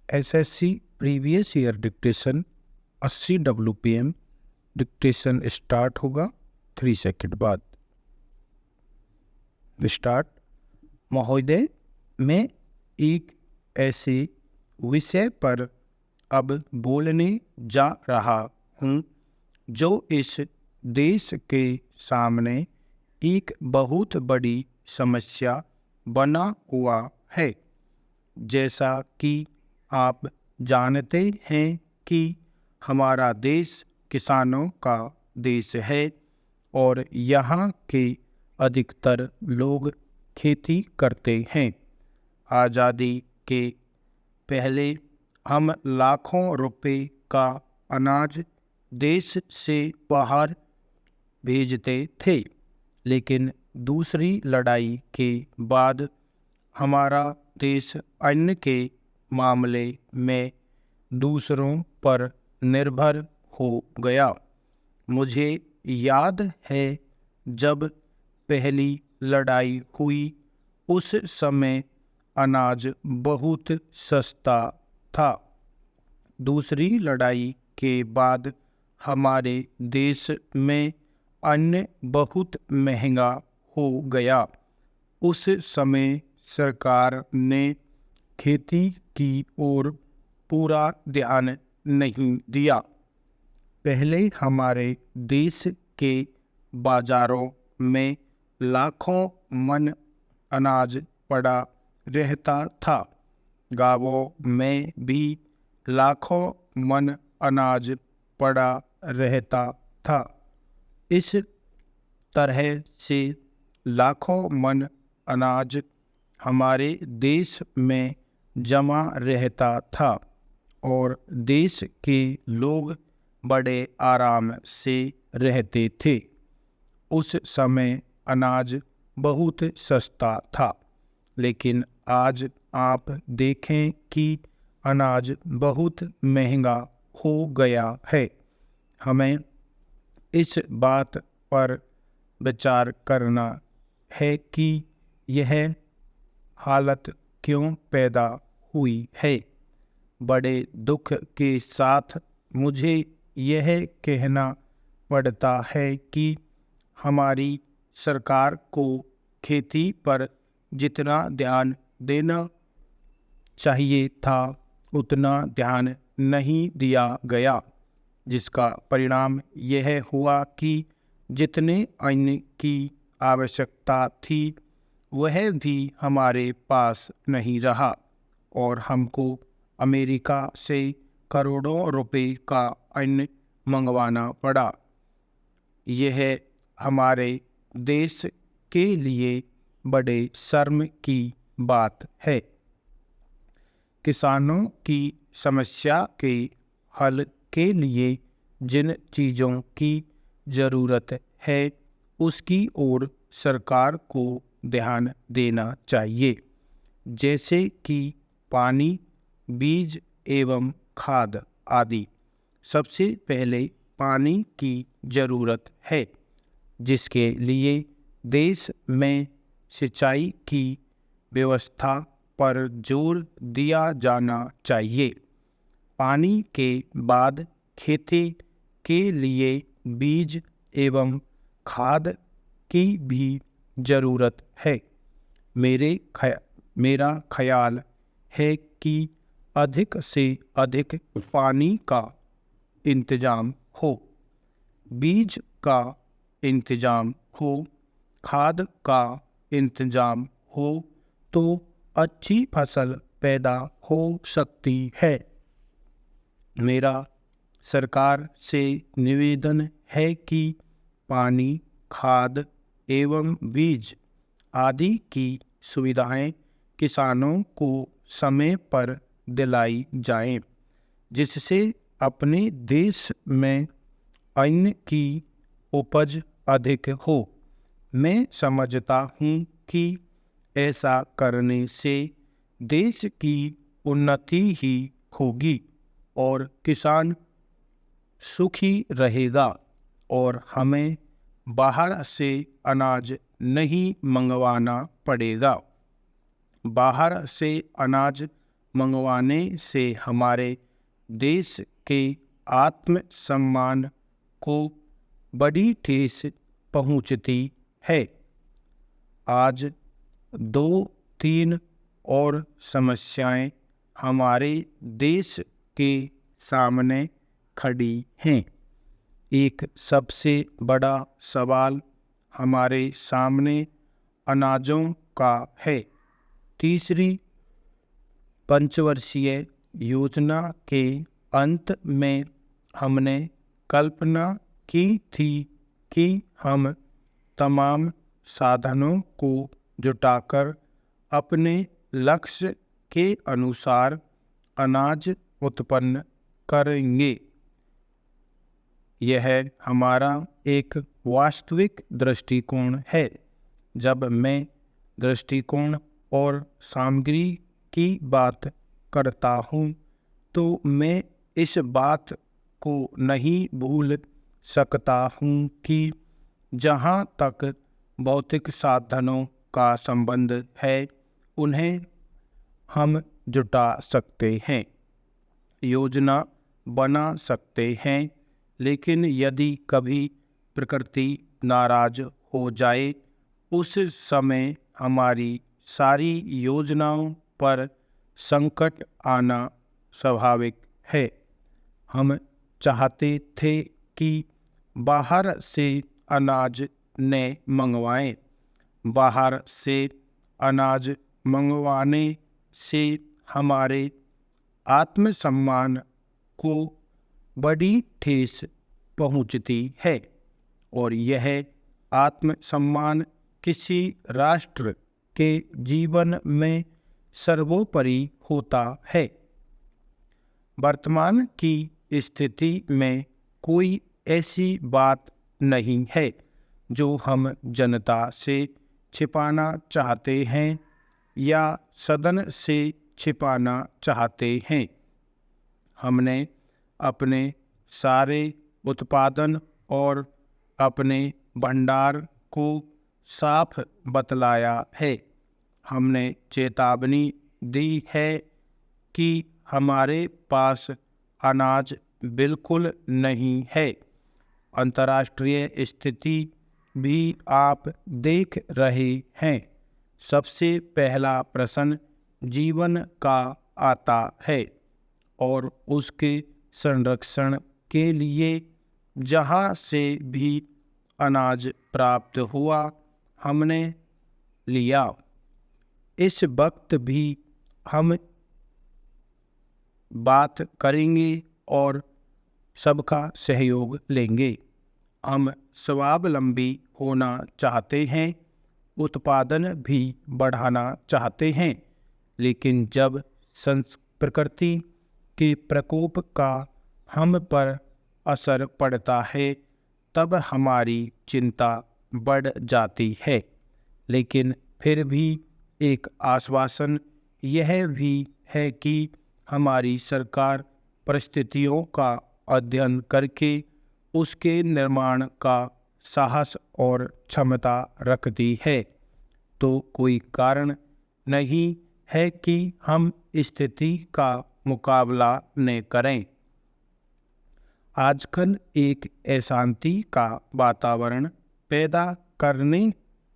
SSC previous year dictation 80 WPM। Dictation start होगा 3 second बाद। Start. महोदय, मैं एक ऐसे विषय पर अब बोलने जा रहा हूँ जो इस देश के सामने एक बहुत बड़ी समस्या बना हुआ है। जैसा कि आप जानते हैं कि हमारा देश किसानों का देश है और यहाँ के अधिकतर लोग खेती करते हैं। आज़ादी के पहले हम लाखों रुपए का अनाज देश से बाहर भेजते थे, लेकिन दूसरी लड़ाई के बाद हमारा देश अन्न के मामले में दूसरों पर निर्भर हो गया। मुझे याद है जब पहली लड़ाई हुई उस समय अनाज बहुत सस्ता था। दूसरी लड़ाई के बाद हमारे देश में अन्न बहुत महंगा हो गया। उस समय सरकार ने खेती की ओर पूरा ध्यान नहीं दिया। पहले हमारे देश के बाजारों में लाखों मन अनाज पड़ा रहता था। गांवों में भी लाखों मन अनाज पड़ा रहता था। इस तरह से लाखों मन अनाज हमारे देश में जमा रहता था और देश के लोग बड़े आराम से रहते थे। उस समय अनाज बहुत सस्ता था, लेकिन आज आप देखें कि अनाज बहुत महंगा हो गया है। हमें इस बात पर विचार करना है कि यह हालत क्यों पैदा हुई है। बड़े दुख के साथ मुझे यह कहना पड़ता है कि हमारी सरकार को खेती पर जितना ध्यान देना चाहिए था उतना ध्यान नहीं दिया गया, जिसका परिणाम यह हुआ कि जितने अन्न की आवश्यकता थी वह भी हमारे पास नहीं रहा और हमको अमेरिका से करोड़ों रुपए का अन्न मंगवाना पड़ा। यह हमारे देश के लिए बड़े शर्म की बात है। किसानों की समस्या के हल के लिए जिन चीज़ों की ज़रूरत है उसकी ओर सरकार को ध्यान देना चाहिए, जैसे कि पानी, बीज एवं खाद आदि। सबसे पहले पानी की ज़रूरत है, जिसके लिए देश में सिंचाई की व्यवस्था पर जोर दिया जाना चाहिए। पानी के बाद खेती के लिए बीज एवं खाद की भी ज़रूरत है। मेरा ख्याल है कि अधिक से अधिक पानी का इंतज़ाम हो, बीज का इंतज़ाम हो, खाद का इंतज़ाम हो तो अच्छी फसल पैदा हो सकती है। मेरा सरकार से निवेदन है कि पानी, खाद एवं बीज आदि की सुविधाएं किसानों को समय पर दिलाई जाएं, जिससे अपने देश में अन्न की उपज अधिक हो। मैं समझता हूँ कि ऐसा करने से देश की उन्नति ही होगी और किसान सुखी रहेगा और हमें बाहर से अनाज नहीं मंगवाना पड़ेगा। बाहर से अनाज मंगवाने से हमारे देश के आत्मसम्मान को बड़ी ठेस पहुंचती है। आज 2-3 और समस्याएं हमारे देश के सामने खड़ी हैं। एक सबसे बड़ा सवाल हमारे सामने अनाजों का है। तीसरी पंचवर्षीय योजना के अंत में हमने कल्पना की थी कि हम तमाम साधनों को जुटाकर अपने लक्ष्य के अनुसार अनाज उत्पन्न करेंगे। यह हमारा एक वास्तविक दृष्टिकोण है। जब मैं दृष्टिकोण और सामग्री की बात करता हूँ तो मैं इस बात को नहीं भूल सकता हूँ कि जहाँ तक भौतिक साधनों का संबंध है उन्हें हम जुटा सकते हैं, योजना बना सकते हैं, लेकिन यदि कभी प्रकृति नाराज हो जाए उस समय हमारी सारी योजनाओं पर संकट आना स्वाभाविक है। हम चाहते थे कि बाहर से अनाज न मंगवाएं। बाहर से अनाज मंगवाने से हमारे आत्मसम्मान को बड़ी ठेस पहुंचती है और यह आत्मसम्मान किसी राष्ट्र के जीवन में सर्वोपरि होता है। वर्तमान की स्थिति में कोई ऐसी बात नहीं है जो हम जनता से छिपाना चाहते हैं या सदन से छिपाना चाहते हैं। हमने अपने सारे उत्पादन और अपने भंडार को साफ बतलाया है। हमने चेतावनी दी है कि हमारे पास अनाज बिल्कुल नहीं है। अंतर्राष्ट्रीय स्थिति भी आप देख रहे हैं। सबसे पहला प्रश्न जीवन का आता है और उसके संरक्षण के लिए जहाँ से भी अनाज प्राप्त हुआ हमने लिया। इस वक्त भी हम बात करेंगे और सबका सहयोग लेंगे। हम स्वावलंबी होना चाहते हैं, उत्पादन भी बढ़ाना चाहते हैं, लेकिन जब प्रकृति के प्रकोप का हम पर असर पड़ता है तब हमारी चिंता बढ़ जाती है। लेकिन फिर भी एक आश्वासन यह भी है कि हमारी सरकार परिस्थितियों का अध्ययन करके उसके निर्माण का साहस और क्षमता रखती है। तो कोई कारण नहीं है कि हम स्थिति का मुकाबला न करें। आजकल एक अशांति का वातावरण पैदा करने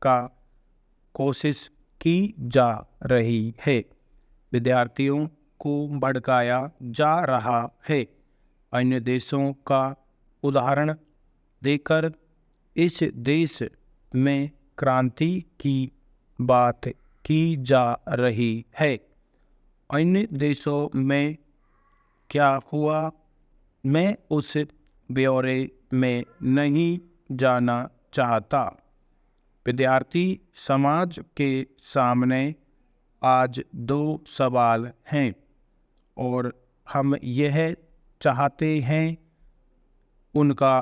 का कोशिश की जा रही है। विद्यार्थियों को भड़काया जा रहा है। अन्य देशों का उदाहरण देकर इस देश में क्रांति की बात की जा रही है। अन्य देशों में क्या हुआ मैं उस ब्यौरे में नहीं जाना चाहता। विद्यार्थी समाज के सामने आज 2 सवाल हैं और हम यह चाहते हैं उनका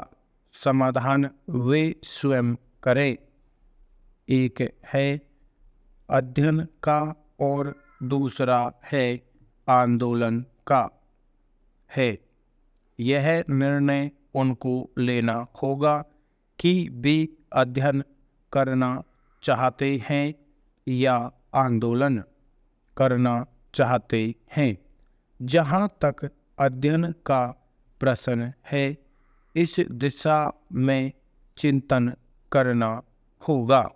समाधान वे स्वयं करें। एक है अध्ययन का और दूसरा है आंदोलन का। है यह निर्णय उनको लेना होगा कि वे अध्ययन करना चाहते हैं या आंदोलन करना चाहते हैं। जहाँ तक अध्ययन का प्रश्न है, इस दिशा में चिंतन करना होगा।